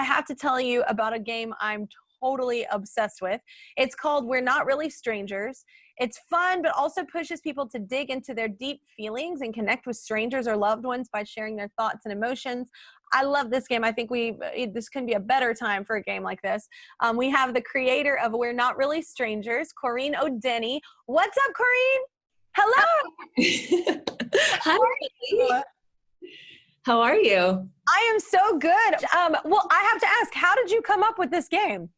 I have to tell you about a game I'm totally obsessed with. It's called We're Not Really Strangers. It's fun, but also pushes people to dig into their deep feelings and connect with strangers or loved ones by sharing their thoughts and emotions. I love this game. I think this couldn't be a better time for a game like this. We have the creator of We're Not Really Strangers, Koreen O'Denny. What's up, Koreen? Hello. Hi. How are you? I am so good. Well, I have to ask, how did you come up with this game?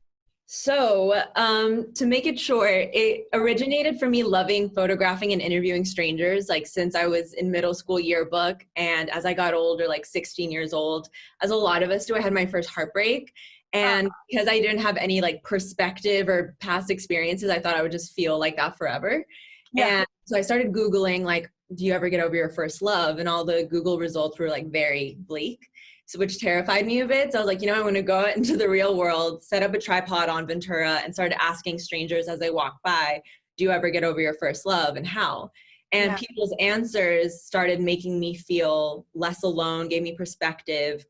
So, to make it short, it originated from me loving photographing and interviewing strangers, like since I was in middle school yearbook. And as I got older, like 16 years old, as a lot of us do, I had my first heartbreak. And because I didn't have any like perspective or past experiences, I thought I would just feel like that forever. Yeah. And so I started Googling, like, do you ever get over your first love? And all the Google results were like very bleak. So, which terrified me a bit. So I was like, I'm going to go out into the real world, set up a tripod on Ventura and started asking strangers as they walk by, do you ever get over your first love and how? And people's answers started making me feel less alone, gave me perspective.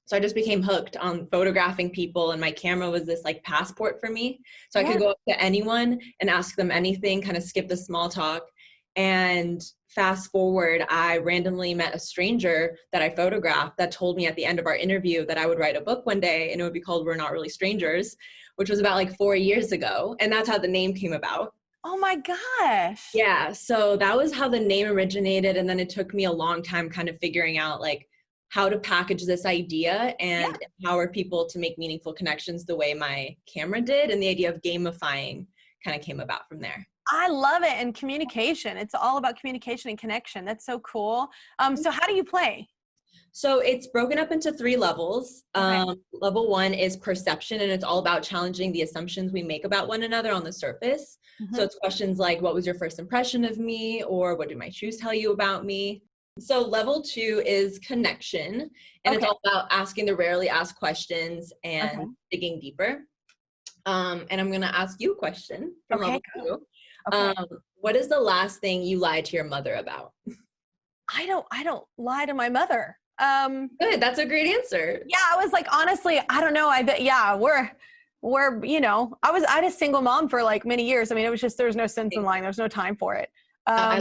So I just became hooked on photographing people, and my camera was this like passport for me. So I could go up to anyone and ask them anything, kind of skip the small talk. And fast forward, I randomly met a stranger that I photographed that told me at the end of our interview that I would write a book one day and it would be called We're Not Really Strangers, which was about like 4 years ago. And that's how the name came about. Oh my gosh. Yeah. So that was how the name originated. And then it took me a long time kind of figuring out like how to package this idea and empower people to make meaningful connections the way my camera did. And the idea of gamifying kind of came about from there. I love it. And communication. It's all about communication and connection. That's so cool. So how do you play? So it's broken up into 3 levels. Level 1 is perception, and it's all about challenging the assumptions we make about one another on the surface. So it's questions like, what was your first impression of me? Or what do my shoes tell you about me? So level 2 is connection, and it's all about asking the rarely asked questions and digging deeper. And I'm going to ask you a question from level 2. What is the last thing you lied to your mother about? I don't lie to my mother. Good. That's a great answer. Yeah. I was like, honestly, I don't know. I bet, I had a single mom for like many years. I mean, it was just, there was no sense in lying. There was no time for it. I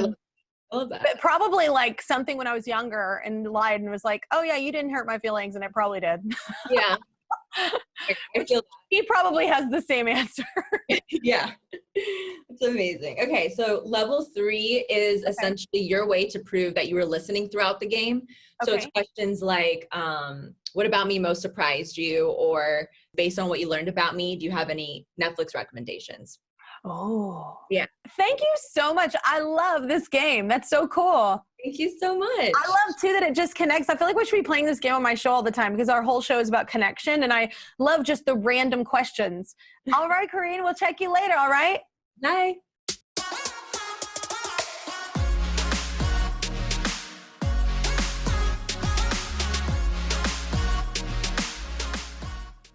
love that. But probably like something when I was younger and lied and was like, oh yeah, you didn't hurt my feelings. And it probably did. Yeah. He probably has the same answer. Yeah. It's amazing. Okay. So level 3 is essentially your way to prove that you were listening throughout the game. So it's questions like, what about me most surprised you? Or based on what you learned about me, do you have any Netflix recommendations? Oh. Yeah. Thank you so much. I love this game. That's so cool. Thank you so much. I love too that it just connects. I feel like we should be playing this game on my show all the time because our whole show is about connection, and I love just the random questions. All right, Koreen, we'll check you later. All right. Bye.